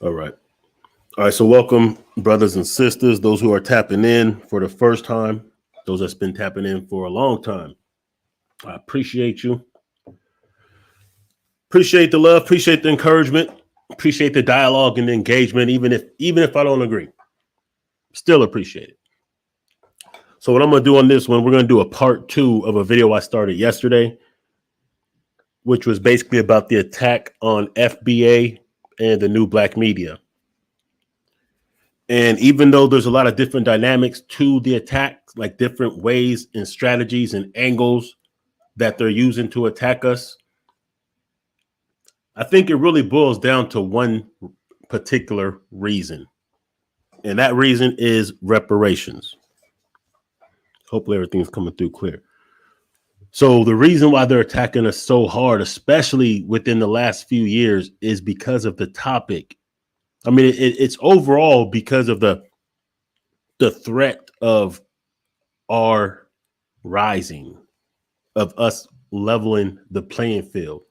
All right. All right. So, welcome, brothers and sisters, those who are tapping in for the first time, those that's been tapping in for a long time. I appreciate you. Appreciate the love. Appreciate the encouragement. Appreciate the dialogue and the engagement, even if I don't agree. Still appreciate it. So, what I'm going to do on this one, we're going to do a part 2 of a video I started yesterday, which was basically about the attack on FBA and the new black media. And even though there's a lot of different dynamics to the attack, like different ways and strategies and angles that they're using to attack us, I think it really boils down to one particular reason. And that reason is reparations. Hopefully everything's coming through clear. So the reason why they're attacking us so hard, especially within the last few years, is because of the topic. I mean, it's overall because of the threat of our rising, of us leveling the playing field,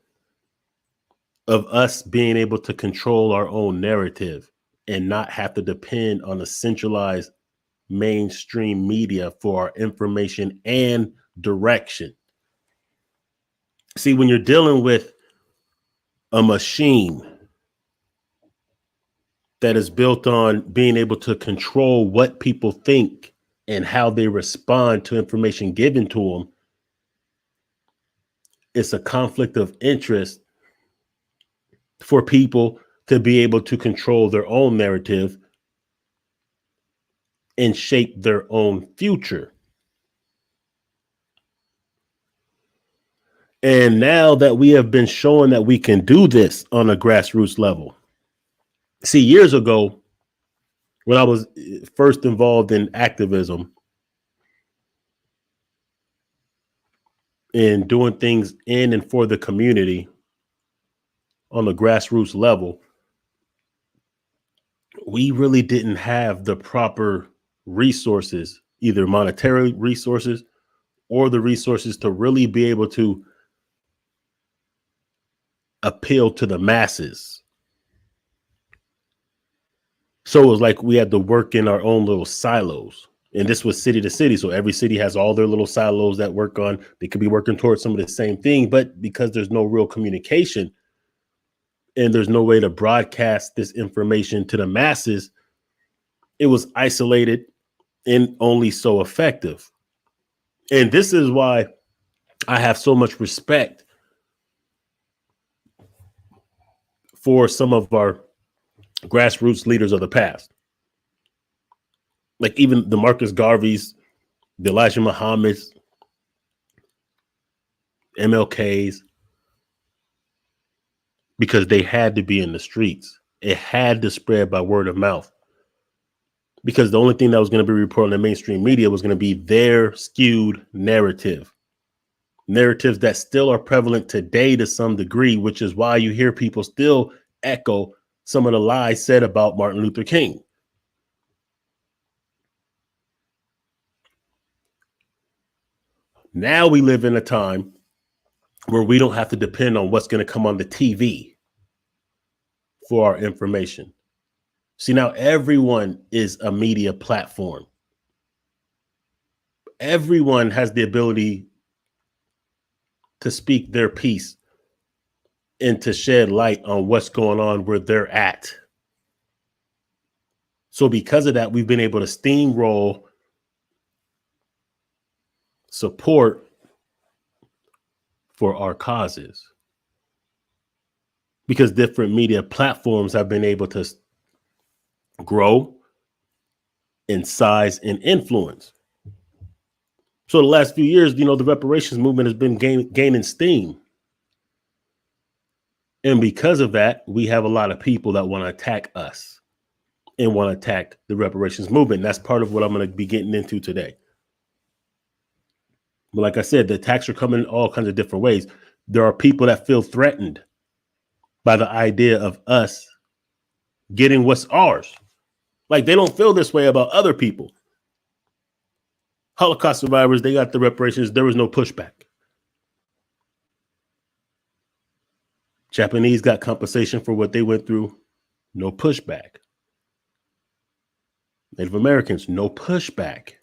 of us being able to control our own narrative and not have to depend on a centralized mainstream media for our information and direction. See, when you're dealing with a machine that is built on being able to control what people think and how they respond to information given to them, it's a conflict of interest for people to be able to control their own narrative and shape their own future. And now that we have been showing that we can do this on a grassroots level. See, years ago, when I was first involved in activism and doing things in and for the community on the grassroots level, we really didn't have the proper resources, either monetary resources or the resources to really be able to appeal to the masses. So it was like we had to work in our own little silos. And this was city to city. So every city has all their little silos that work on. They could be working towards some of the same thing. But because there's no real communication and there's no way to broadcast this information to the masses, it was isolated and only so effective. And this is why I have so much respect for some of our grassroots leaders of the past. Like even the Marcus Garveys, the Elijah Muhammads, MLKs, because they had to be in the streets. It had to spread by word of mouth. Because the only thing that was going to be reported on the mainstream media was going to be their skewed narrative. Narratives that still are prevalent today to some degree, which is why you hear people still echo some of the lies said about Martin Luther King. Now we live in a time where we don't have to depend on what's going to come on the TV for our information. See, now everyone is a media platform. Everyone has the ability to speak their piece and to shed light on what's going on where they're at. So because of that, we've been able to steamroll support for our causes because different media platforms have been able to grow in size and influence. So the last few years, the reparations movement has been gaining steam. And because of that, we have a lot of people that want to attack us and want to attack the reparations movement. That's part of what I'm going to be getting into today. But like I said, the attacks are coming in all kinds of different ways. There are people that feel threatened by the idea of us getting what's ours. Like they don't feel this way about other people. Holocaust survivors, they got the reparations. There was no pushback. Japanese got compensation for what they went through. no pushback. Native Americans, no pushback.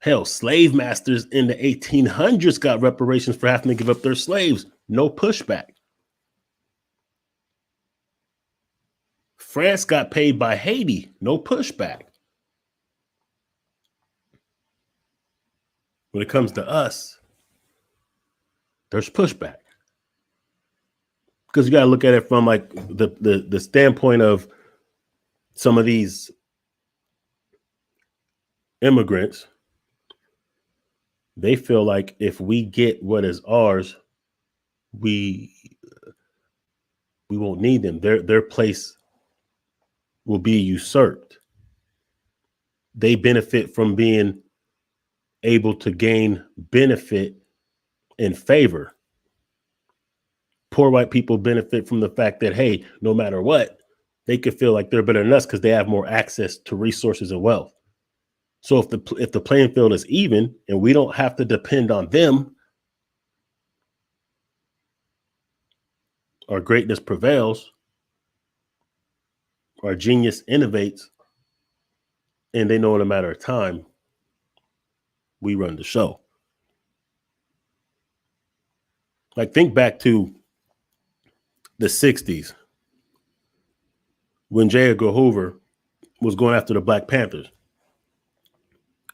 Hell, slave masters in the 1800s got reparations for having to give up their slaves. No pushback. France got paid by Haiti. No pushback. When it comes to us, there's pushback. Because you got to look at it from like the standpoint of some of these immigrants. They feel like if we get what is ours, we won't need them. Their place will be usurped. They benefit from being able to gain benefit and favor. Poor white people benefit from the fact that, hey, no matter what, they could feel like they're better than us because they have more access to resources and wealth. So if the playing field is even and we don't have to depend on them, our greatness prevails, our genius innovates, and they know in a matter of time, we run the show. Like, think back to the 60s when J. Edgar Hoover was going after the Black Panthers.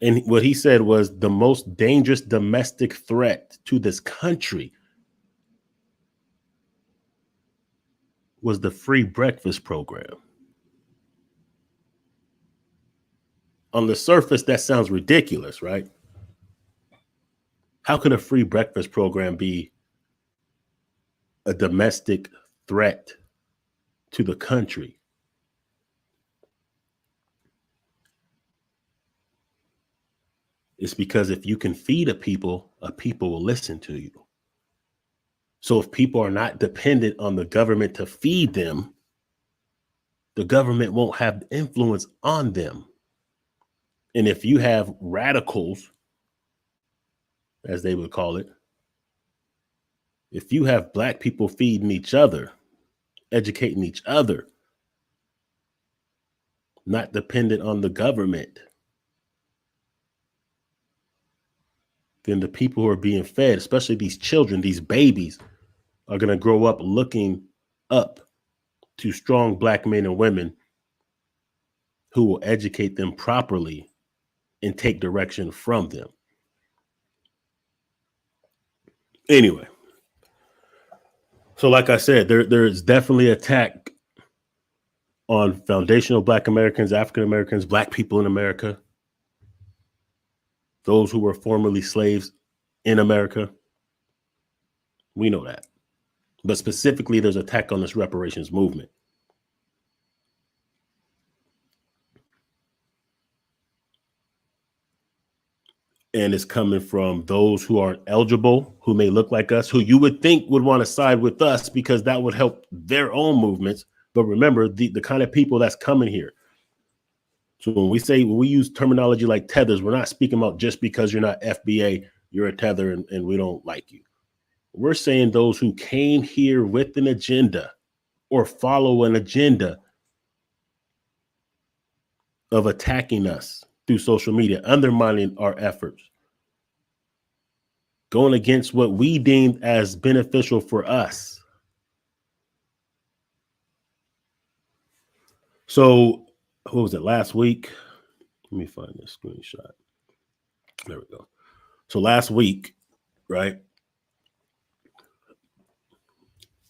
And what he said was the most dangerous domestic threat to this country was the free breakfast program. On the surface, that sounds ridiculous, right? How can a free breakfast program be a domestic threat to the country? It's because if you can feed a people will listen to you. So if people are not dependent on the government to feed them, the government won't have influence on them. And if you have radicals, as they would call it, if you have Black people feeding each other, educating each other, not dependent on the government, then the people who are being fed, especially these children, these babies, are going to grow up looking up to strong Black men and women who will educate them properly and take direction from them. Anyway, so like I said, there's definitely an attack on foundational Black Americans, African Americans, Black people in America, those who were formerly slaves in America. We know that. But specifically, there's an attack on this reparations movement. And it's coming from those who aren't eligible, who may look like us, who you would think would want to side with us because that would help their own movements. But remember, the kind of people that's coming here. So when we use terminology like tethers, we're not speaking about just because you're not FBA, you're a tether and we don't like you. We're saying those who came here with an agenda or follow an agenda of attacking us through social media, undermining our efforts, going against what we deemed as beneficial for us. So, what was it, last week? Let me find this screenshot. There we go. So last week, right,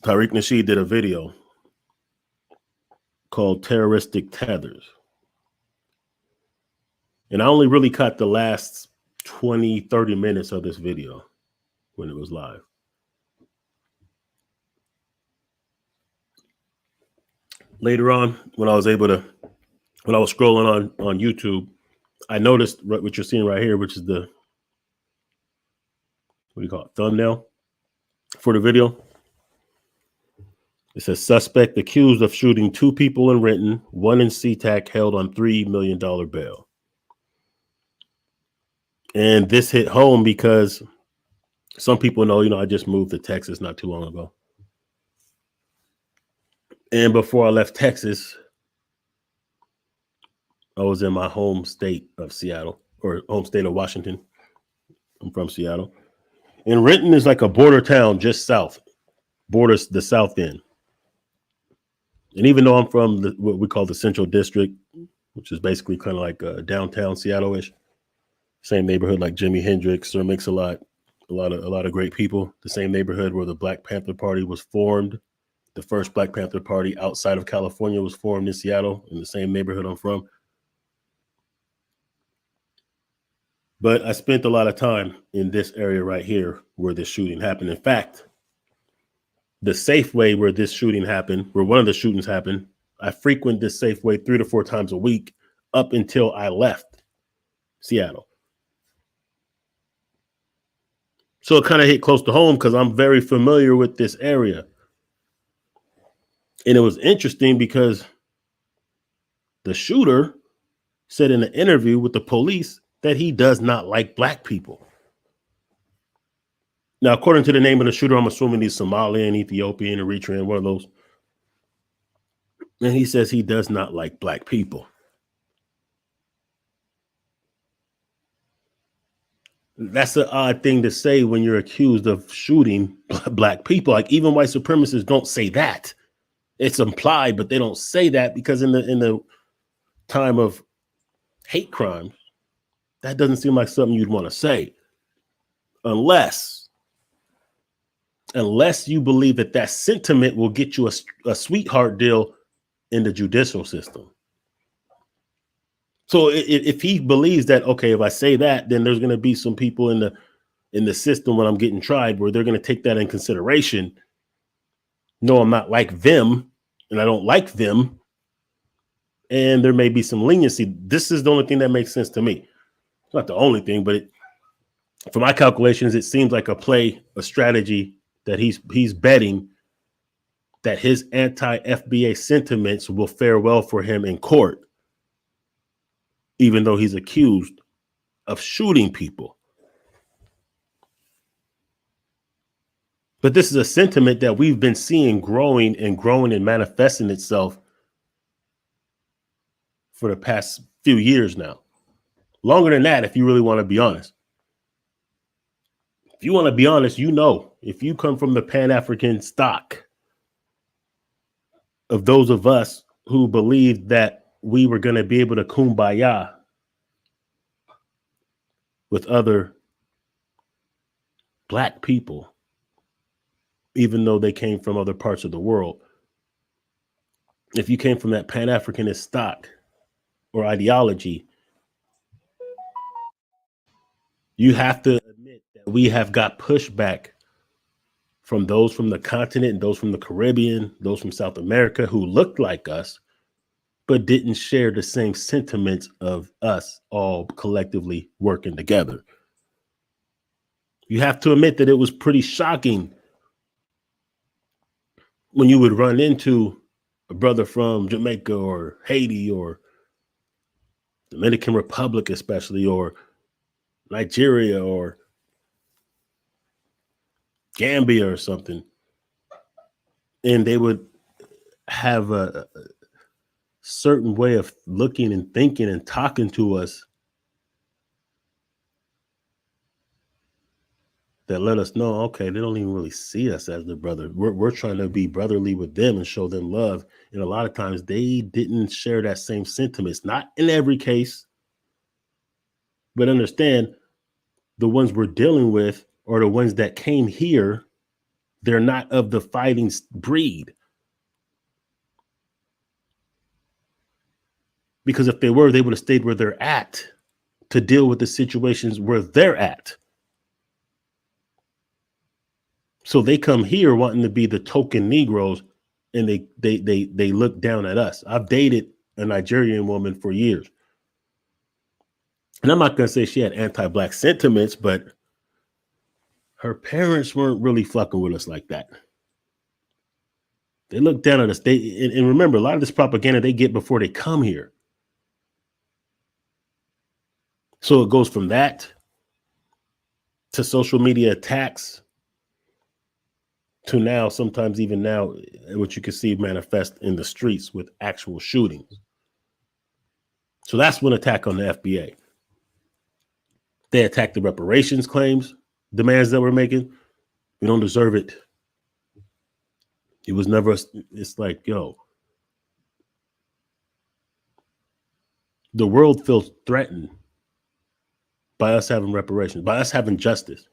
Tariq Nasheed did a video called Terroristic Tethers. And I only really caught the last 20, 30 minutes of this video when it was live. Later on, when I was scrolling on YouTube, I noticed what you're seeing right here, which is the, what do you call it, thumbnail for the video. It says suspect accused of shooting 2 people in Renton, 1 in SeaTac, held on $3 million bail. And this hit home because some people know, I just moved to Texas not too long ago. And before I left Texas, I was in my home state of Seattle, or home state of Washington. I'm from Seattle. And Renton is like a border town just south, borders the south end. And even though I'm from what we call the Central District, which is basically kind of like downtown Seattle-ish, same neighborhood like Jimi Hendrix, Sir Mix-a-Lot, a lot of great people. The same neighborhood where the Black Panther Party was formed. The first Black Panther Party outside of California was formed in Seattle, in the same neighborhood I'm from. But I spent a lot of time in this area right here where this shooting happened. In fact, the Safeway where this shooting happened, where one of the shootings happened, I frequent this Safeway 3 to 4 times a week up until I left Seattle. So it kind of hit close to home because I'm very familiar with this area. And it was interesting because the shooter said in an interview with the police that he does not like Black people. Now, according to the name of the shooter, I'm assuming he's Somalian, Ethiopian, Eritrean, one of those. And he says he does not like Black people. That's an odd thing to say when you're accused of shooting Black people. Like even white supremacists don't say that. It's implied, but they don't say that because in the time of hate crimes, that doesn't seem like something you'd want to say, unless you believe that sentiment will get you a sweetheart deal in the judicial system. So if he believes that, okay, if I say that, then there's going to be some people in the system when I'm getting tried where they're going to take that in consideration. No, I'm not like them, and I don't like them, and there may be some leniency. This is the only thing that makes sense to me. It's not the only thing, but for my calculations, it seems like a strategy that he's betting that his anti-FBA sentiments will fare well for him in court, even though he's accused of shooting people. But this is a sentiment that we've been seeing growing and manifesting itself for the past few years now. Longer than that, if you really want to be honest. If you want to be honest, if you come from the Pan-African stock of those of us who believed that we were going to be able to kumbaya with other Black people, even though they came from other parts of the world. If you came from that Pan-Africanist stock or ideology, you have to admit that we have got pushback from those from the continent and those from the Caribbean, those from South America who looked like us, but didn't share the same sentiments of us all collectively working together. You have to admit that it was pretty shocking when you would run into a brother from Jamaica or Haiti or Dominican Republic, especially, or Nigeria or Gambia or something, and they would have a certain way of looking and thinking and talking to us that let us know, okay, they don't even really see us as their brother. We're trying to be brotherly with them and show them love. And a lot of times they didn't share that same sentiments, not in every case, but understand the ones we're dealing with are the ones that came here. They're not of the fighting breed. Because if they were, they would have stayed where they're at to deal with the situations where they're at. So they come here wanting to be the token Negroes, and they look down at us. I've dated a Nigerian woman for years. And I'm not going to say she had anti-Black sentiments, but her parents weren't really fucking with us like that. They look down at us. And remember, a lot of this propaganda they get before they come here. So it goes from that to social media attacks to now, sometimes even now, what you can see manifest in the streets with actual shootings. So that's one attack on the FBA. They attacked the reparations claims, demands that we're making. We don't deserve it. It was never, it's like, yo, the world feels threatened by us having reparations, by us having justice.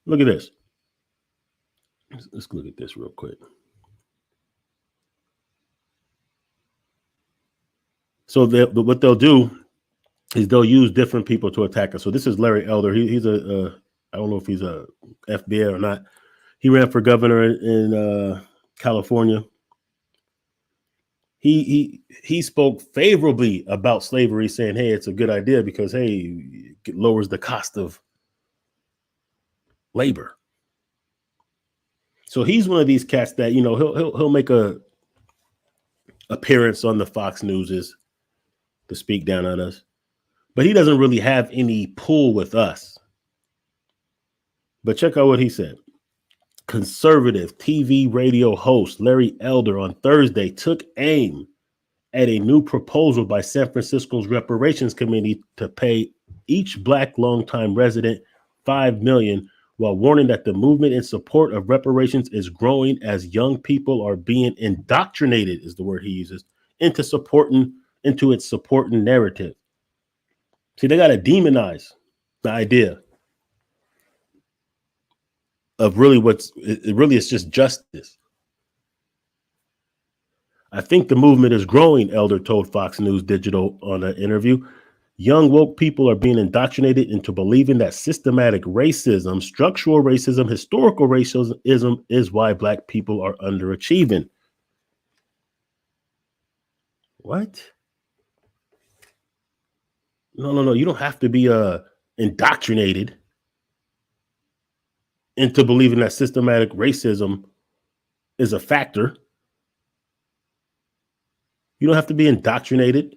Look at this. Let's look at this real quick. So what they'll do is they'll use different people to attack us. So this is Larry Elder. He's I don't know if he's a FBA or not. He ran for governor in California. He spoke favorably about slavery, saying, hey, it's a good idea because, hey, it lowers the cost of labor. So he's one of these cats that, you know, he'll make a appearance on the Fox Newses to speak down on us, but he doesn't really have any pull with us. But check out what he said. Conservative TV radio host Larry Elder on Thursday took aim at a new proposal by San Francisco's Reparations Committee to pay each Black longtime resident $5 million, while warning that the movement in support of reparations is growing as young people are being indoctrinated, is the word he uses, into its supporting narrative. See, they got to demonize the idea of really it's just justice. I think the movement is growing, Elder told Fox News Digital on an interview. Young woke people are being indoctrinated into believing that systematic racism, structural racism, historical racism is why Black people are underachieving. What? No. You don't have to be indoctrinated into believing that systematic racism is a factor. You don't have to be indoctrinated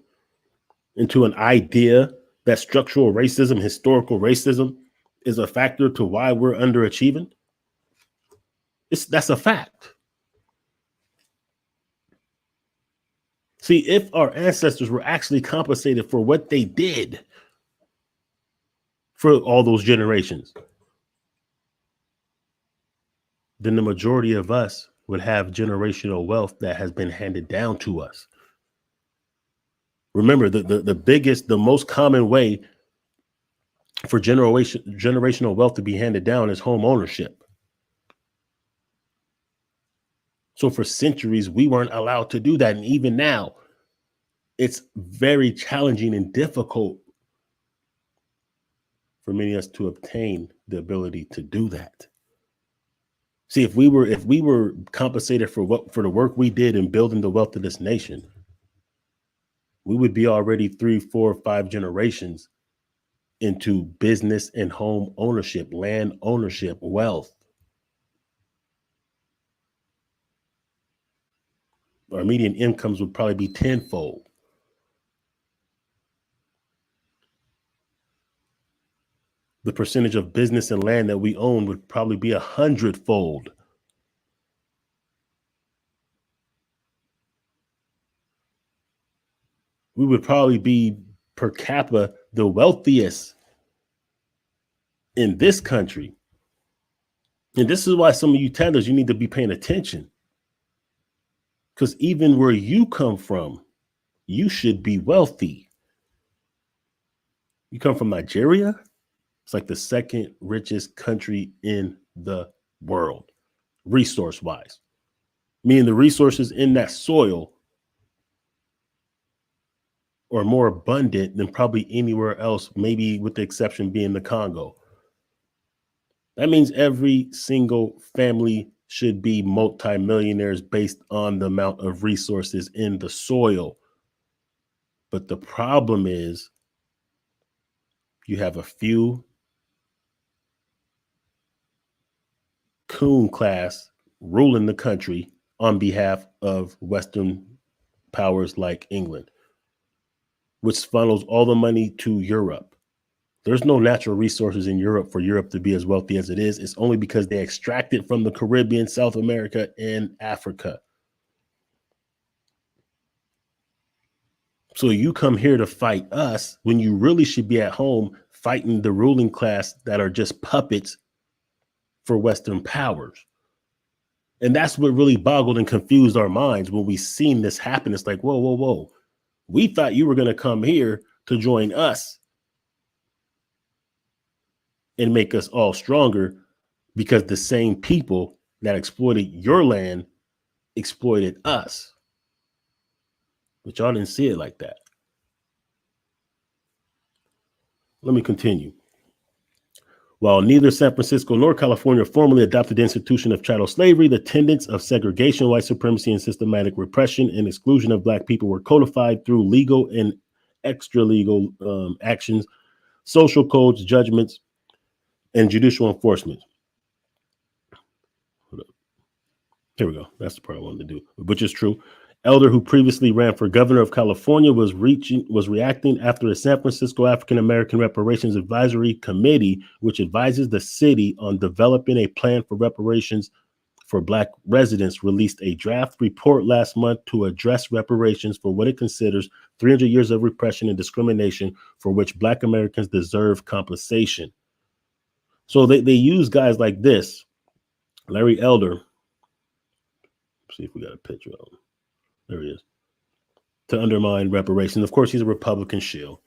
into an idea that structural racism, historical racism is a factor to why we're underachieving. That's a fact. See, if our ancestors were actually compensated for what they did for all those generations, then the majority of us would have generational wealth that has been handed down to us. Remember, the most common way for generational wealth to be handed down is home ownership. So for centuries, we weren't allowed to do that. And even now, it's very challenging and difficult for many of us to obtain the ability to do that. See, if we were compensated for the work we did in building the wealth of this nation, we would be already 3, 4, 5 generations into business and home ownership, land ownership, wealth. Our median incomes would probably be tenfold. The percentage of business and land that we own would probably be 100-fold. We would probably be per capita the wealthiest in this country. And this is why some of you tellers, you need to be paying attention. Because even where you come from, you should be wealthy. You come from Nigeria? It's like the second richest country in the world, resource-wise. Meaning the resources in that soil are more abundant than probably anywhere else, maybe with the exception being the Congo. That means every single family should be multimillionaires based on the amount of resources in the soil. But the problem is you have a few coon class ruling the country on behalf of Western powers like England, which funnels all the money to Europe. There's no natural resources in Europe for Europe to be as wealthy as it is. It's only because they extract it from the Caribbean, South America, and Africa. So you come here to fight us when you really should be at home fighting the ruling class that are just puppets for Western powers. And that's what really boggled and confused our minds when we seen this happen. It's like, whoa, whoa, whoa. We thought you were going to come here to join us and make us all stronger, because the same people that exploited your land exploited us. But y'all didn't see it like that. Let me continue. While neither San Francisco nor California formally adopted the institution of chattel slavery, the tenets of segregation, white supremacy, and systematic repression and exclusion of Black people were codified through legal and extra-legal actions, social codes, judgments, and judicial enforcement. Here we go. That's the part I wanted to do, which is true. Elder, who previously ran for governor of California, was reacting after the San Francisco African American Reparations Advisory Committee, which advises the city on developing a plan for reparations for Black residents, released a draft report last month to address reparations for what it considers 300 years of repression and discrimination for which Black Americans deserve compensation. So they use guys like this, Larry Elder. Let's see if we got a picture of him. There he is. To undermine reparations. Of course, he's a Republican shill.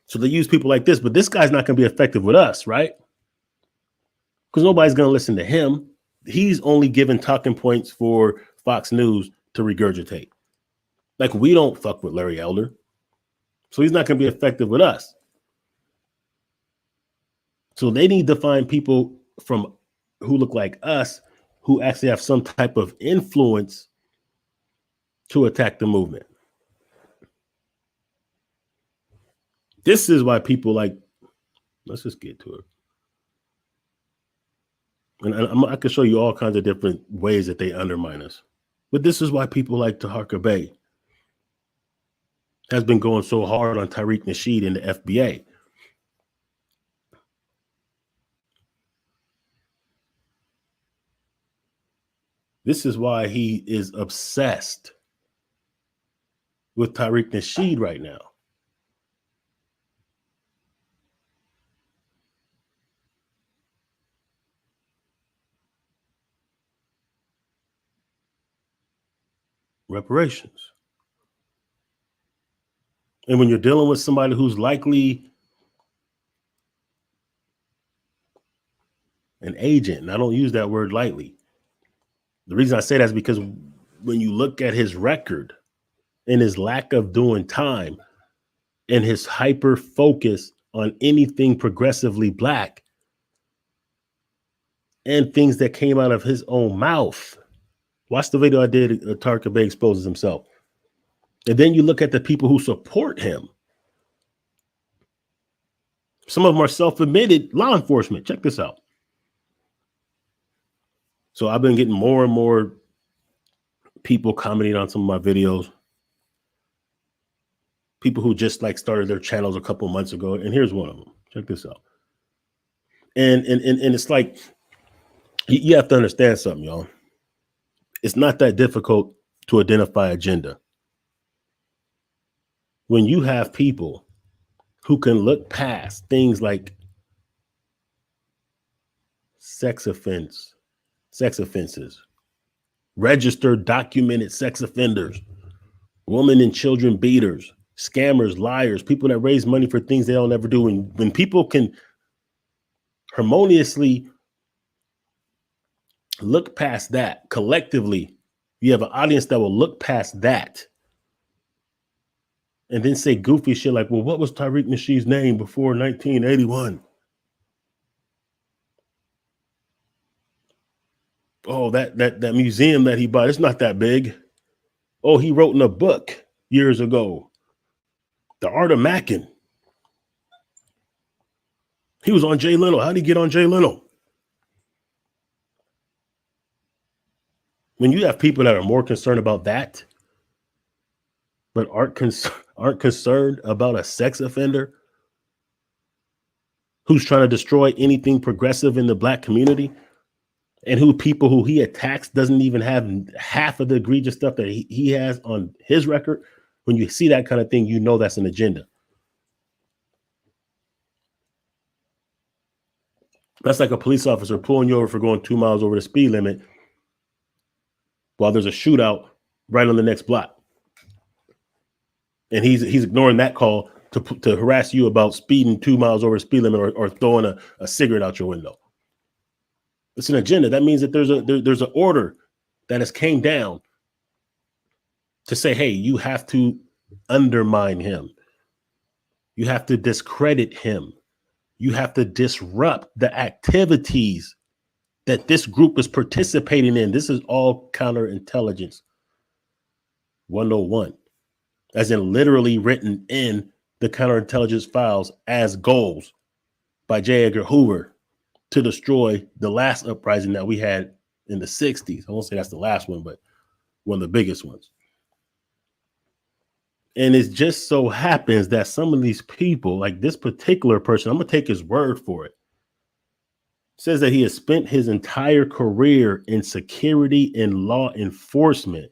So they use people like this, but this guy's not going to be effective with us, right? Because nobody's going to listen to him. He's only given talking points for Fox News to regurgitate. Like, we don't fuck with Larry Elder. So he's not going to be effective with us. So they need to find people from who look like us, who actually have some type of influence to attack the movement. This is why people like, let's just get to it. And I can show you all kinds of different ways that they undermine us. But this is why people like Taharka Bey has been going so hard on Tariq Nasheed and the FBA. This is why he is obsessed with Tariq Nasheed right now. Reparations. And when you're dealing with somebody who's likely an agent, and I don't use that word lightly. The reason I say that is because when you look at his record and his lack of doing time and his hyper focus on anything progressively Black and things that came out of his own mouth. Watch the video I did. Taharka Bey exposes himself. And then you look at the people who support him. Some of them are self-admitted law enforcement. Check this out. So I've been getting more and more people commenting on some of my videos. People who just like started their channels a couple months ago. And here's one of them. Check this out. And it's like, you have to understand something, y'all. It's not that difficult to identify agenda. When you have people who can look past things like sex offenses, registered documented sex offenders, women and children beaters, scammers, liars, people that raise money for things they don't ever do. And when people can harmoniously look past that collectively, you have an audience that will look past that and then say goofy shit like, well, what was Tariq Nasheed's name before 1981? Oh, that museum that he bought, it's not that big. Oh, he wrote in a book years ago, The Art of Mackin'. He was on Jay Leno. How did he get on Jay Leno? When you have people that are more concerned about that, but aren't concerned about a sex offender who's trying to destroy anything progressive in the black community, and who people who he attacks doesn't even have half of the egregious stuff that he has on his record. When you see that kind of thing, you know that's an agenda. That's like a police officer pulling you over for going 2 miles over the speed limit while there's a shootout right on the next block. And he's ignoring that call to harass you about speeding 2 miles over the speed limit or throwing a cigarette out your window. It's an agenda. That means that there's an order that has came down to say, hey, you have to undermine him. You have to discredit him. You have to disrupt the activities that this group is participating in. This is all counterintelligence 101, as in literally written in the counterintelligence files as goals by J. Edgar Hoover to destroy the last uprising that we had in the 60s. I won't say that's the last one, but one of the biggest ones. And it just so happens that some of these people, like this particular person, I'm going to take his word for it, says that he has spent his entire career in security and law enforcement,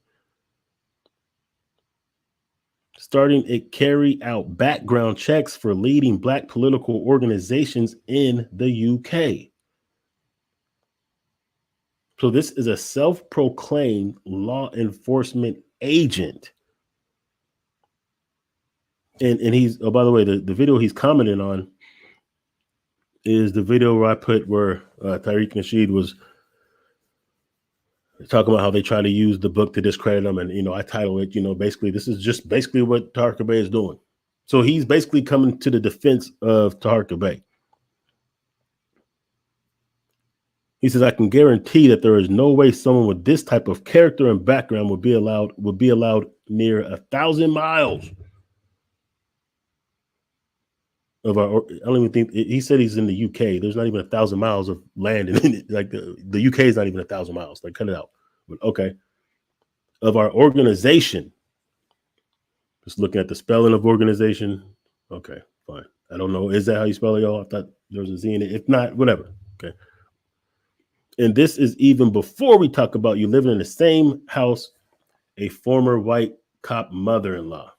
starting to carry out background checks for leading black political organizations in the UK. So this is a self-proclaimed law enforcement agent. And he's, oh, by the way, the video he's commenting on is the video where I put where Tariq Nasheed was talking about how they try to use the book to discredit him. And, I title it, basically, this is just basically what Taharqa Bey is doing. So he's basically coming to the defense of Taharqa Bey. He says, I can guarantee that there is no way someone with this type of character and background would be allowed near 1,000 miles of our. I don't even think he said he's in the UK. There's not even 1,000 miles of land in it. Like the UK is not even 1,000 miles. Like, cut it out. But okay. Of our organization. Just looking at the spelling of organization. Okay, fine. I don't know. Is that how you spell it, y'all? I thought there was a Z in it. If not, whatever. Okay. And this is even before we talk about you living in the same house, a former white cop mother-in-law.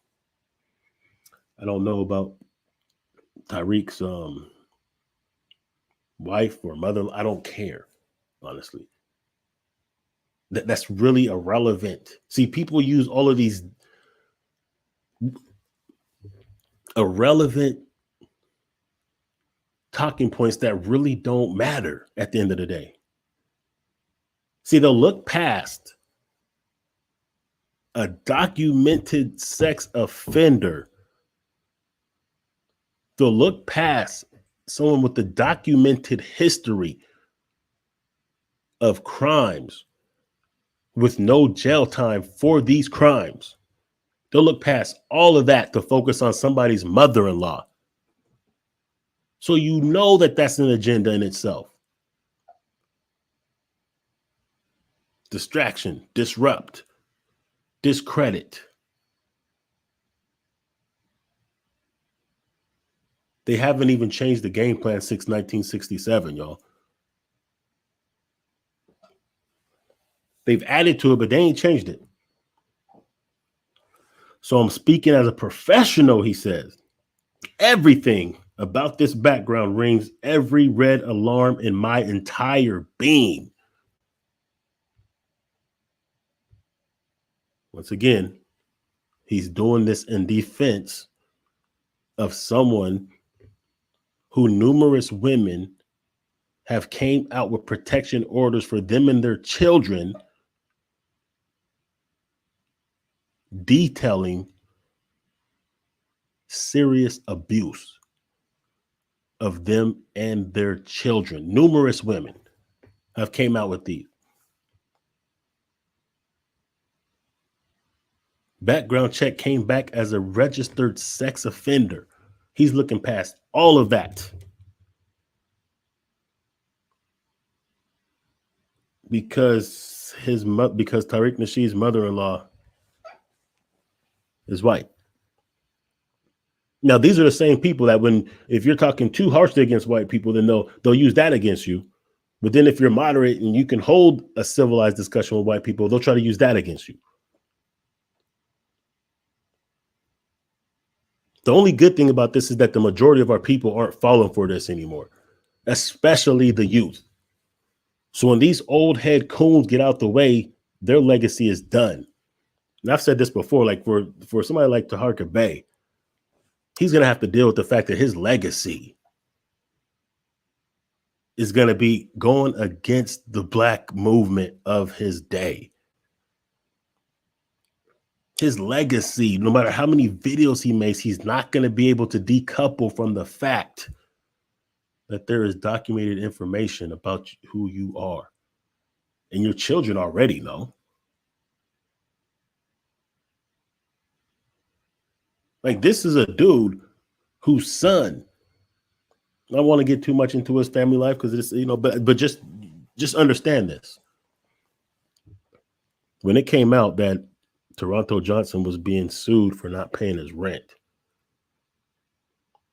I don't know about Tariq's wife or mother. I don't care, honestly. That's really irrelevant. See, people use all of these irrelevant talking points that really don't matter at the end of the day. See, they'll look past a documented sex offender. They'll look past someone with a documented history of crimes with no jail time for these crimes. They'll look past all of that to focus on somebody's mother-in-law. So you know that that's an agenda in itself. Distraction, disrupt, discredit. They haven't even changed the game plan since 1967, y'all. They've added to it, but they ain't changed it. So I'm speaking as a professional, he says. Everything about this background rings every red alarm in my entire being. Once again, he's doing this in defense of someone who numerous women have came out with protection orders for them and their children, detailing serious abuse of them and their children. Numerous women have came out with these. Background check came back as a registered sex offender. He's looking past all of that. Because Tariq Nasheed's mother-in-law is white. Now, these are the same people that if you're talking too harshly against white people, then they'll use that against you. But then if you're moderate and you can hold a civilized discussion with white people, they'll try to use that against you. The only good thing about this is that the majority of our people aren't falling for this anymore, especially the youth. So when these old head coons get out the way, their legacy is done. And I've said this before, like for somebody like Taharka Bey, he's going to have to deal with the fact that his legacy is going to be going against the black movement of his day. His legacy, no matter how many videos he makes, he's not going to be able to decouple from the fact that there is documented information about who you are. And your children already know. Like, this is a dude whose son, I don't want to get too much into his family life because it's, but just understand this. When it came out that Toronto Johnson was being sued for not paying his rent,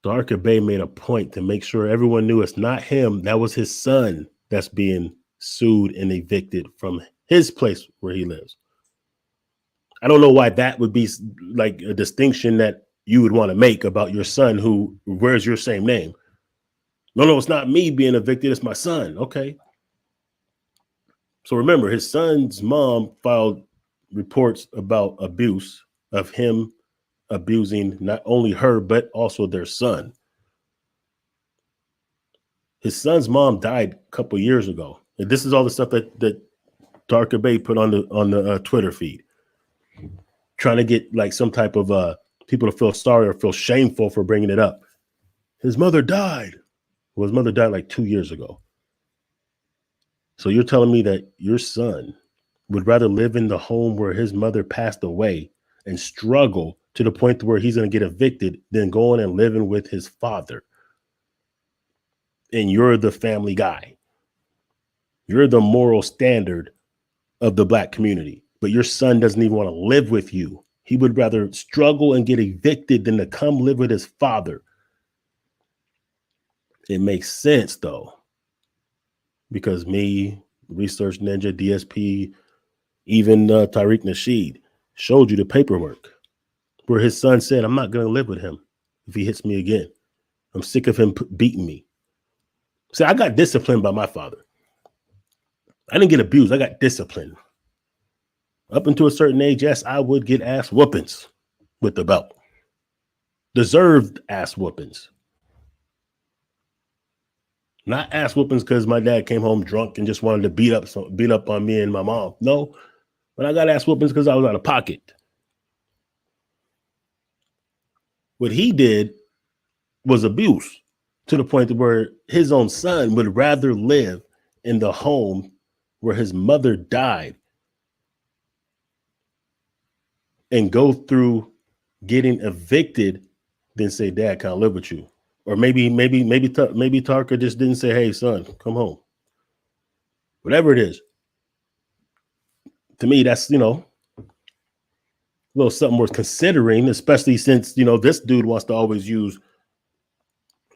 Taharka Bey made a point to make sure everyone knew it's not him. That was his son that's being sued and evicted from his place where he lives. I don't know why that would be like a distinction that you would want to make about your son who wears your same name. No, it's not me being evicted. It's my son. Okay. So remember, his son's mom filed reports about abuse of him abusing not only her, but also their son. His son's mom died a couple years ago. And this is all the stuff that Taharka Bey put on the Twitter feed, trying to get like some type of people to feel sorry or feel shameful for bringing it up. His mother died. Well, his mother died like 2 years ago. So you're telling me that your son would rather live in the home where his mother passed away and struggle to the point where he's going to get evicted than going and living with his father. And you're the family guy. You're the moral standard of the black community, but your son doesn't even want to live with you. He would rather struggle and get evicted than to come live with his father. It makes sense though, because me, Research Ninja, DSP, even Tariq Nasheed showed you the paperwork where his son said, I'm not going to live with him if he hits me again. I'm sick of him beating me. See, I got disciplined by my father. I didn't get abused. I got disciplined. Up until a certain age, yes, I would get ass whoopings with the belt. Deserved ass whoopings. Not ass whoopings because my dad came home drunk and just wanted to beat up on me and my mom. No, but I got ass whoopings because I was out of pocket. What he did was abuse to the point where his own son would rather live in the home where his mother died and go through getting evicted than say, Dad, can I live with you? Or maybe Tarka just didn't say, hey, son, come home. Whatever it is. To me, that's, a little something worth considering, especially since, this dude wants to always use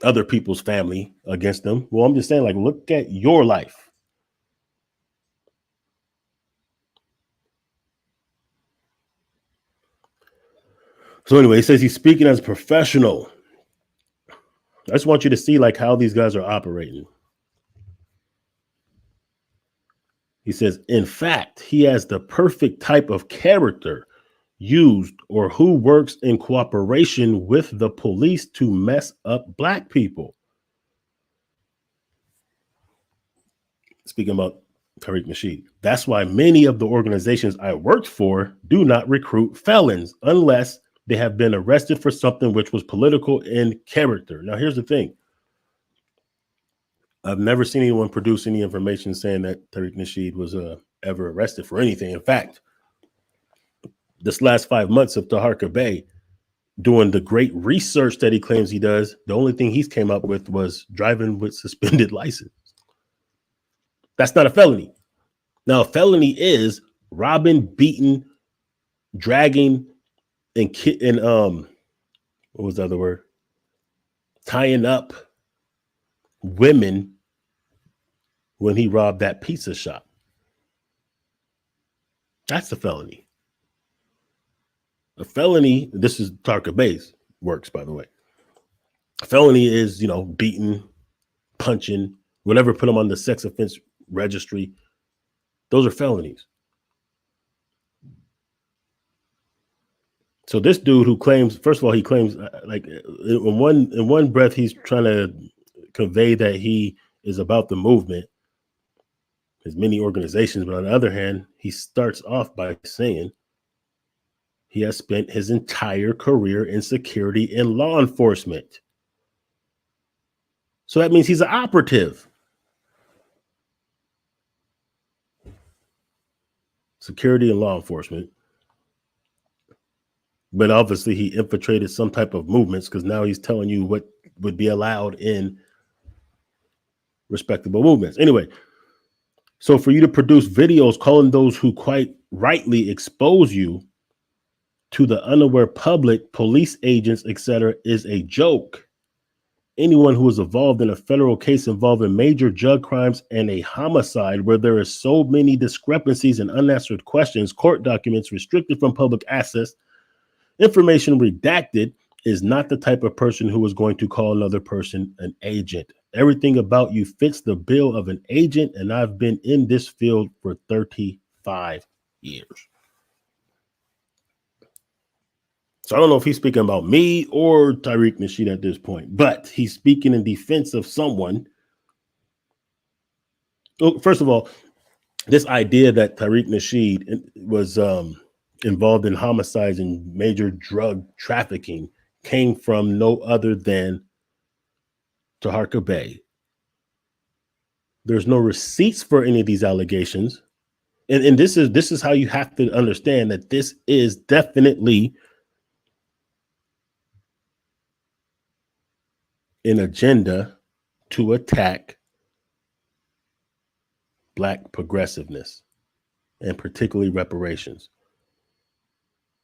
other people's family against them. Well, I'm just saying, like, look at your life. So anyway, he says he's speaking as a professional. I just want you to see like how these guys are operating. He says, in fact, he has the perfect type of character used or who works in cooperation with the police to mess up black people. Speaking about Tariq Nasheed, that's why many of the organizations I worked for do not recruit felons unless they have been arrested for something which was political in character. Now, here's the thing. I've never seen anyone produce any information saying that Tariq Nasheed was ever arrested for anything. In fact, this last 5 months of Taharka Bey doing the great research that he claims he does, the only thing he's came up with was driving with suspended license. That's not a felony. Now, a felony is robbing, beating, dragging, and what was the other word? Tying up women when he robbed that pizza shop. That's a felony. A felony, this is Tarka Bay's works, by the way. A felony is, beating, punching, whatever, put them on the sex offense registry. Those are felonies. So this dude who claims, first of all, he claims like in one breath, he's trying to convey that he is about the movement, his many organizations. But on the other hand, he starts off by saying he has spent his entire career in security and law enforcement. So that means he's an operative. Security and law enforcement. But obviously he infiltrated some type of movements, because now he's telling you what would be allowed in respectable movements. Anyway, so for you to produce videos calling those who quite rightly expose you to the unaware public, police agents, etc., is a joke. Anyone who is involved in a federal case involving major drug crimes and a homicide where there is so many discrepancies and unanswered questions, court documents restricted from public access, information redacted, is not the type of person who is going to call another person an agent. Everything about you fits the bill of an agent, and I've been in this field for 35 years. So I don't know if he's speaking about me or Tariq Nasheed at this point, but he's speaking in defense of someone. Well, first of all, this idea that Tariq Nasheed was involved in homicides and major drug trafficking came from no other than Taharka Bey. There's no receipts for any of these allegations. And this is how you have to understand that this is definitely an agenda to attack Black progressiveness, and particularly reparations.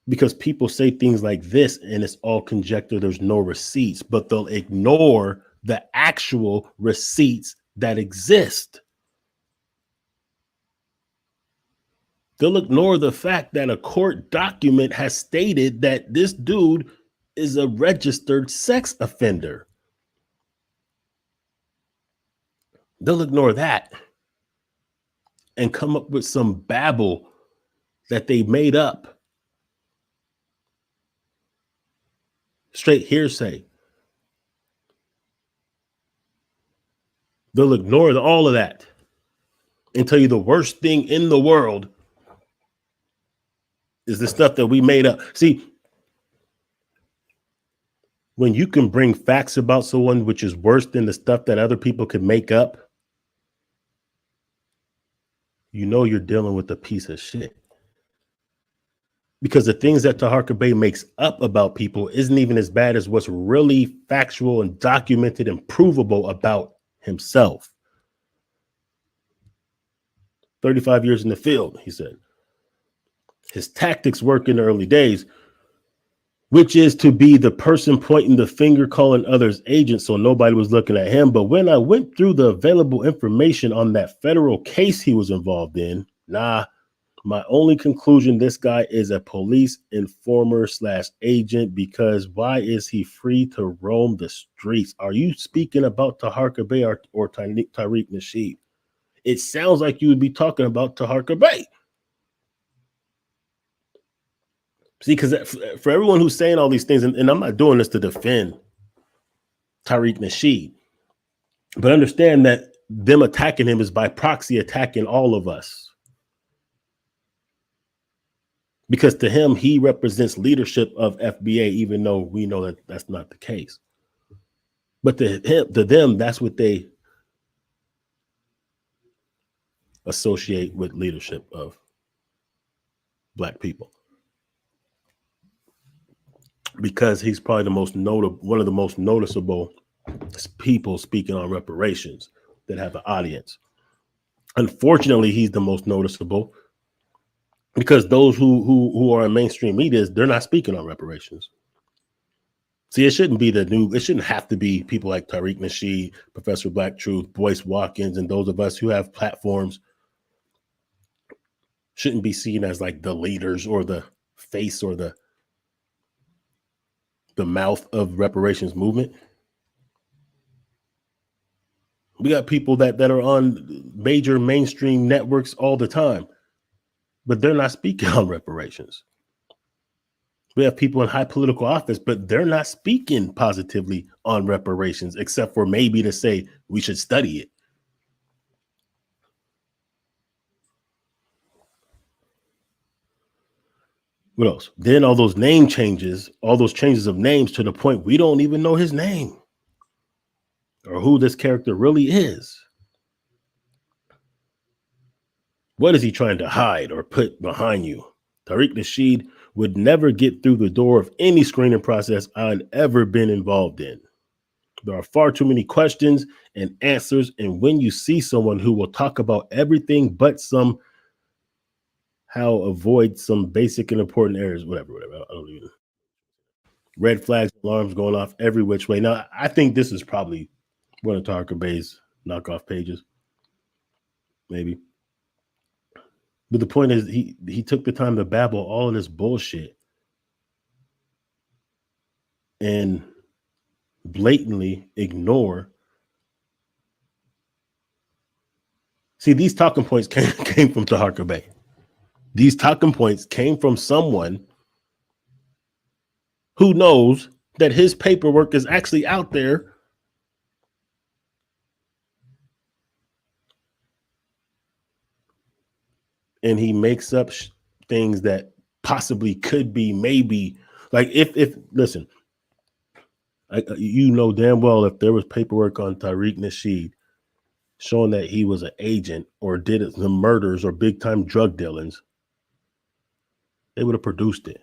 Because people say things like this and it's all conjecture, there's no receipts, but they'll ignore the actual receipts that exist. They'll ignore the fact that a court document has stated that this dude is a registered sex offender. They'll ignore that and come up with some babble that they made up. Straight hearsay. They'll ignore all of that and tell you the worst thing in the world is the stuff that we made up. See, when you can bring facts about someone which is worse than the stuff that other people could make up, you know you're dealing with a piece of shit. Because the things that Taharka Bey makes up about people isn't even as bad as what's really factual and documented and provable about himself. 35 years in the field, he said. His tactics work in the early days, which is to be the person pointing the finger, calling others agents, so nobody was looking at him. But when I went through the available information on that federal case he was involved in, my only conclusion, this guy is a police informer / agent, because why is he free to roam the streets? Are you speaking about Taharka Bey or Tariq Nasheed? It sounds like you would be talking about Taharka Bey. See, because for everyone who's saying all these things, and I'm not doing this to defend Tariq Nasheed, but understand that them attacking him is by proxy attacking all of us. Because to him, he represents leadership of FBA, even though we know that that's not the case. But to them, that's what they associate with leadership of Black people. Because he's probably the most notable, one of the most noticeable people speaking on reparations that have an audience. Unfortunately, he's the most noticeable because those who are in mainstream media, they're not speaking on reparations. See, it shouldn't have to be people like Tariq Nasheed, Professor Black Truth, Boyce Watkins, and those of us who have platforms shouldn't be seen as like the leaders or the face or the mouth of reparations movement. We got people that are on major mainstream networks all the time, but they're not speaking on reparations. We have people in high political office, but they're not speaking positively on reparations, except for maybe to say we should study it. What else? Then all those name changes, all those changes of names to the point we don't even know his name or who this character really is. What is he trying to hide or put behind you? Tariq Nasheed would never get through the door of any screening process I'd ever been involved in. There are far too many questions and answers, and when you see someone who will talk about everything but somehow avoid some basic and important areas, whatever. I don't even. Red flags, alarms going off every which way. Now, I think this is probably one of Tarka Bay's knockoff pages, maybe. But the point is, he took the time to babble all of this bullshit and blatantly ignore. See, these talking points came from Taharka Bay. These talking points came from someone who knows that his paperwork is actually out there. And he makes up things that possibly could be, maybe, like if listen, you know damn well if there was paperwork on Tariq Nasheed showing that he was an agent or did some murders or big time drug dealings, they would have produced it.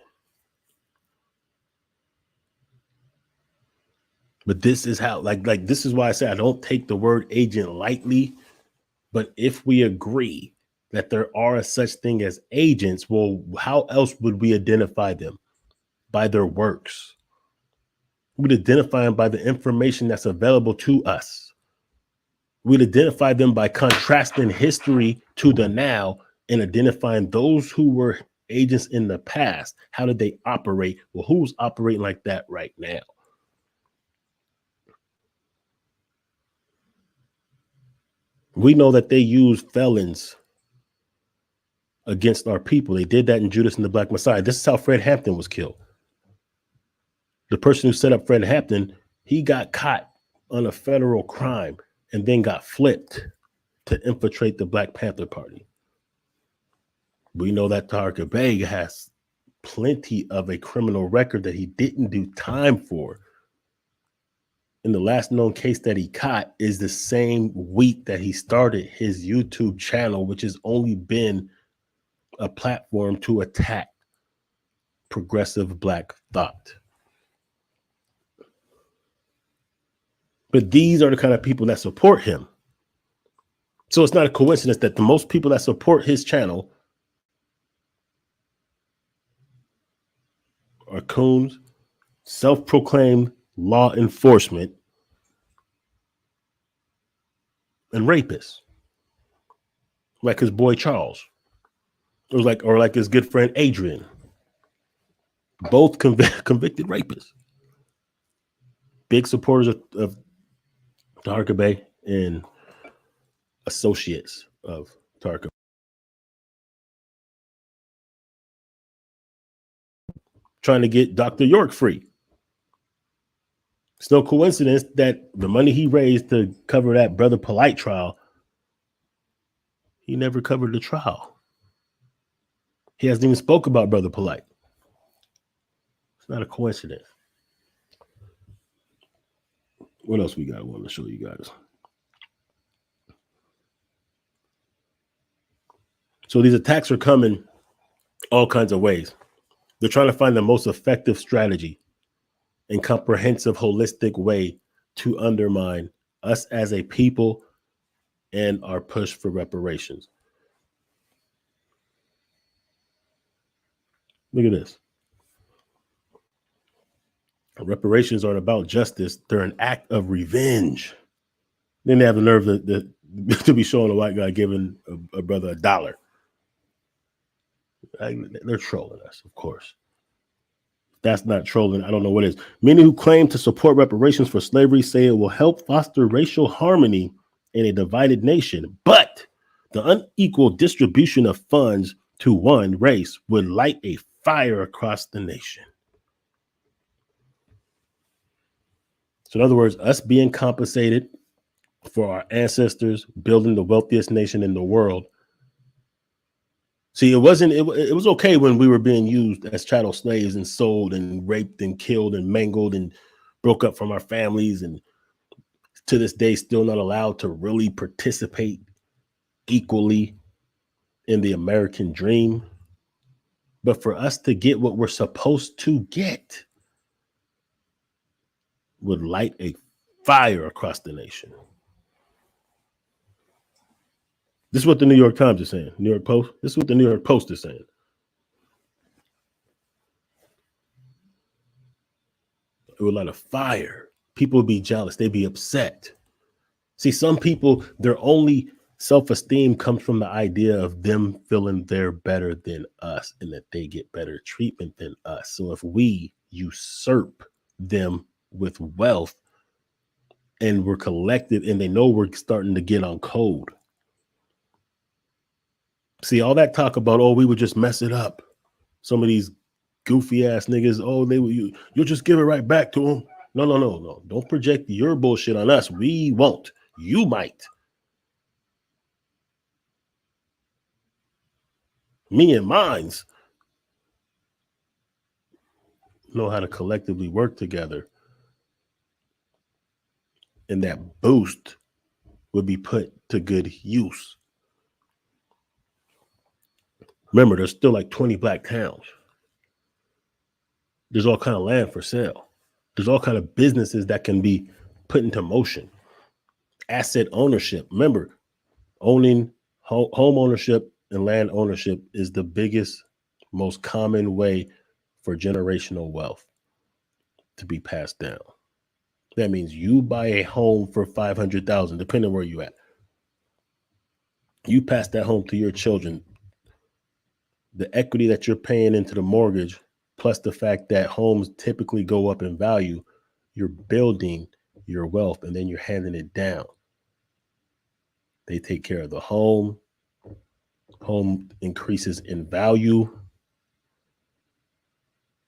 But this is how, like this is why I say I don't take the word agent lightly. But if we agree that there are a such thing as agents, well, how else would we identify them? By their works. We'd identify them by the information that's available to us. We'd identify them by contrasting history to the now and identifying those who were agents in the past. How did they operate? Well, who's operating like that right now? We know that they use felons against our people. They did that in Judas and the Black Messiah. This is how Fred Hampton was killed. The person who set up Fred Hampton, he got caught on a federal crime and then got flipped to infiltrate the Black Panther Party. We know that Taharka Bay has plenty of a criminal record that he didn't do time for. And the last known case that he caught is the same week that he started his YouTube channel, which has only been a platform to attack progressive Black thought. But these are the kind of people that support him. So it's not a coincidence that the most people that support his channel are coons, self-proclaimed law enforcement, and rapists, like his boy Charles, or like his good friend Adrian, both convicted rapists, big supporters of Taharka Bay and associates of Taharka. Trying to get Dr. York free. It's no coincidence that the money he raised to cover that Brother Polite trial, he never covered the trial. He hasn't even spoke about Brother Polite. It's not a coincidence. What else we got? I want to show you guys. So these attacks are coming all kinds of ways. They're trying to find the most effective strategy and comprehensive, holistic way to undermine us as a people and our push for reparations. Look at this. Reparations aren't about justice. They're an act of revenge. Then they have the nerve to be showing a white guy giving a brother $1. They're trolling us, of course. That's not trolling. I don't know what is. Many who claim to support reparations for slavery say it will help foster racial harmony in a divided nation. But the unequal distribution of funds to one race would light a fire across the nation. So, in other words, us being compensated for our ancestors building the wealthiest nation in the world. See, it was okay when we were being used as chattel slaves and sold and raped and killed and mangled and broke up from our families, and to this day still not allowed to really participate equally in the American dream. But for us to get what we're supposed to get would light a fire across the nation. This is what the New York Times is saying. New York Post. This is what the New York Post is saying. It would light a fire. People would be jealous. They'd be upset. See, some people, their only self-esteem comes from the idea of them feeling they're better than us and that they get better treatment than us. So if we usurp them with wealth and we're collected and they know we're starting to get on code. See, all that talk about, oh, we would just mess it up. Some of these goofy ass niggas, oh, you'll just give it right back to them. No. Don't project your bullshit on us. We won't. You might. Me and mines know how to collectively work together. And that boost would be put to good use. Remember, there's still like 20 black towns. There's all kind of land for sale. There's all kind of businesses that can be put into motion. Asset ownership. Remember, owning home ownership and land ownership is the biggest, most common way for generational wealth to be passed down. That means you buy a home for $500,000, depending on where you at. You pass that home to your children. The equity that you're paying into the mortgage, plus the fact that homes typically go up in value, you're building your wealth and then you're handing it down. They take care of the home. Home increases in value.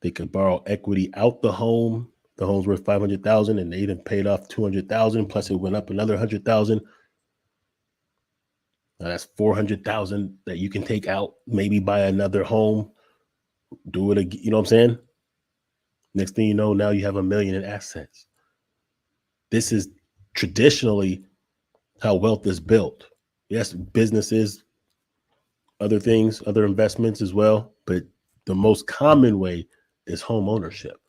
They can borrow equity out the home. The home's worth $500,000 and they even paid off $200,000, plus it went up another $100,000. Now that's $400,000 that you can take out, maybe buy another home, do it again. You know what I'm saying? Next thing you know, now you have $1 million in assets. This is traditionally how wealth is built. Yes, businesses, other things, other investments as well, but the most common way is home ownership.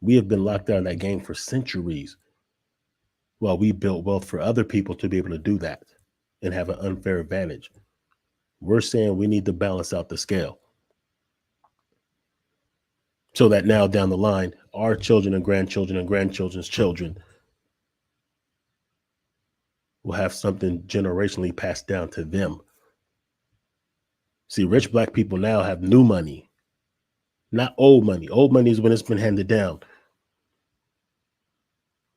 We have been locked out of that game for centuries while we built wealth for other people to be able to do that and have an unfair advantage. We're saying we need to balance out the scale so that now down the line, our children and grandchildren's children will have something generationally passed down to them. See, rich black people now have new money, not old money. Old money is when it's been handed down.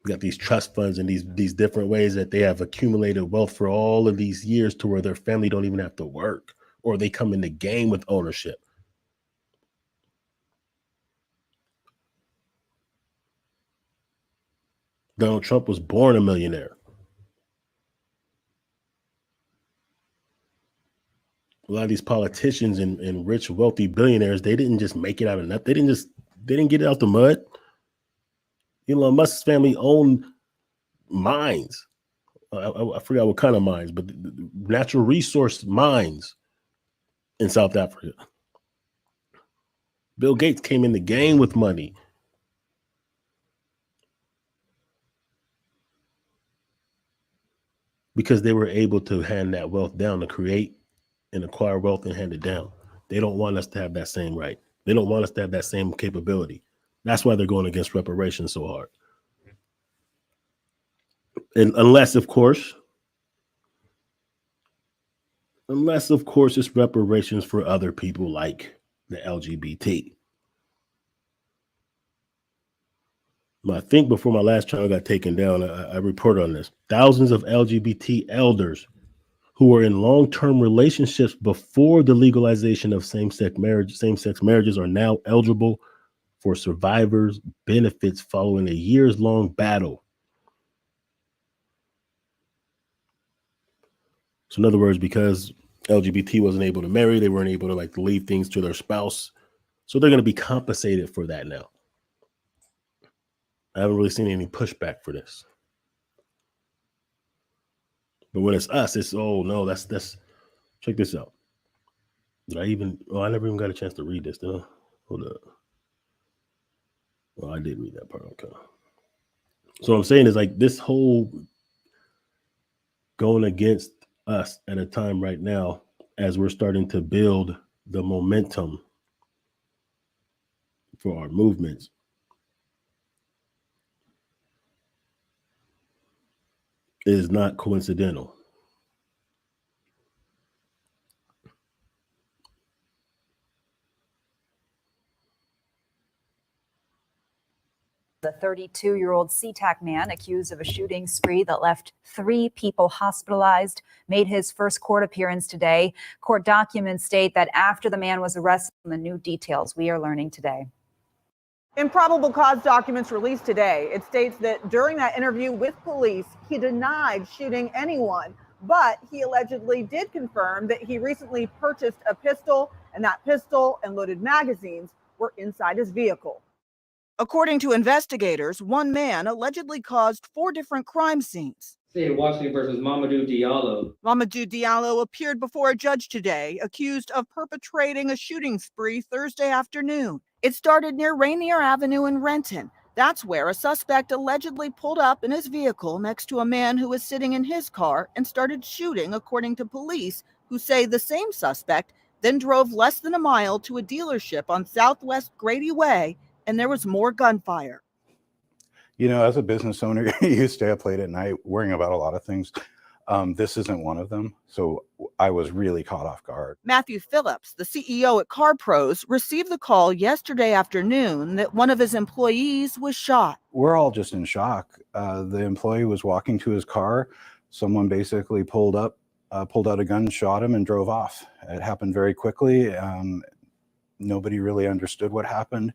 We got these trust funds and these different ways that they have accumulated wealth for all of these years to where their family don't even have to work, or they come in the game with ownership. Donald Trump was born a millionaire. A lot of these politicians and rich, wealthy billionaires, they didn't just make it out of nothing. They didn't get it out the mud. Elon Musk's family owned mines. I forgot what kind of mines, but natural resource mines in South Africa. Bill Gates came in the game with money. Because they were able to hand that wealth down, to create and acquire wealth and hand it down. They don't want us to have that same right. They don't want us to have that same capability. That's why they're going against reparations so hard. And unless, of course, it's reparations for other people like the LGBT. I think before my last channel got taken down, I reported on this. Thousands of LGBT elders who were in long-term relationships before the legalization of same-sex marriages are now eligible for survivors' benefits following a years-long battle. So in other words, because LGBT wasn't able to marry, they weren't able to leave things to their spouse. So they're going to be compensated for that now. I haven't really seen any pushback for this. But when it's us, it's, oh no, that's check this out. I never even got a chance to read this, did I? Hold up. Well, I did read that part. Okay. So what I'm saying is this whole going against us at a time right now, as we're starting to build the momentum for our movements, is not coincidental. The 32-year-old SeaTac man accused of a shooting spree that left 3 people hospitalized made his first court appearance today. Court documents state that after the man was arrested, the new details we are learning today. In probable cause documents released today, it states that during that interview with police, he denied shooting anyone, but he allegedly did confirm that he recently purchased a pistol, and that pistol and loaded magazines were inside his vehicle. According to investigators, one man allegedly caused 4 different crime scenes. State of Washington versus Mamadou Diallo. Mamadou Diallo appeared before a judge today, accused of perpetrating a shooting spree Thursday afternoon. It started near Rainier Avenue in Renton. That's where a suspect allegedly pulled up in his vehicle next to a man who was sitting in his car and started shooting, according to police, who say the same suspect then drove less than a mile to a dealership on Southwest Grady Way, and there was more gunfire. You know, as a business owner, you stay up late at night worrying about a lot of things. This isn't one of them. So I was really caught off guard. Matthew Phillips, the CEO at Car Pros, received the call yesterday afternoon that one of his employees was shot. We're all just in shock. The employee was walking to his car. Someone basically pulled out a gun, shot him, and drove off. It happened very quickly. Nobody really understood what happened.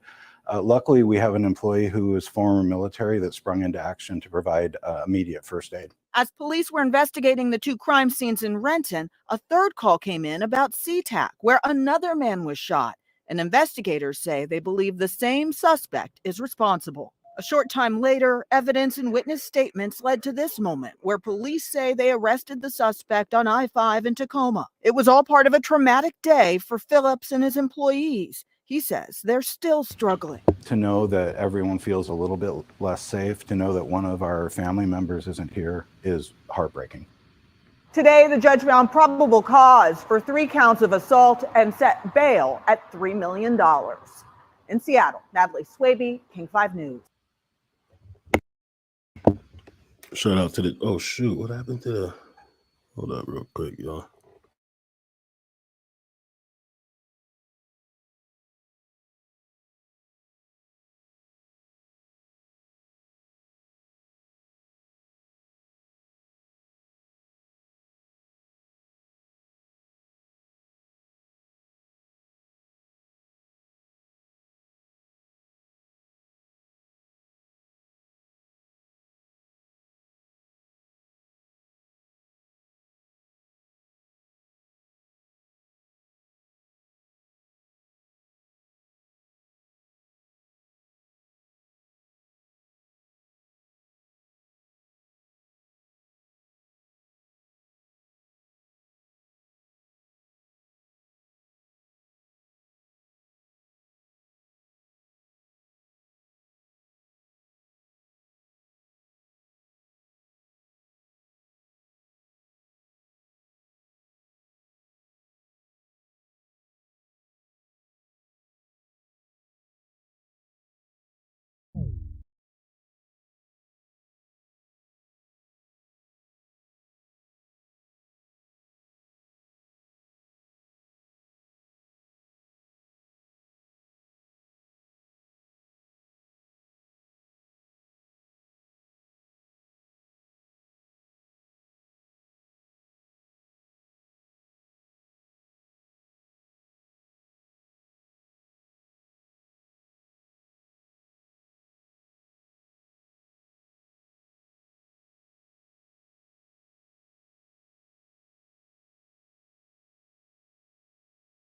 Luckily, we have an employee who is former military that sprung into action to provide immediate first aid. As police were investigating the 2 crime scenes in Renton, a third call came in about SeaTac, where another man was shot. And investigators say they believe the same suspect is responsible. A short time later, evidence and witness statements led to this moment, where police say they arrested the suspect on I-5 in Tacoma. It was all part of a traumatic day for Phillips and his employees. He says they're still struggling. To know that everyone feels a little bit less safe, to know that one of our family members isn't here, is heartbreaking. Today, the judge found probable cause for 3 counts of assault and set bail at $3 million. In Seattle, Natalie Swaby, King 5 News. Shout out to oh shoot, what happened to hold up real quick, y'all.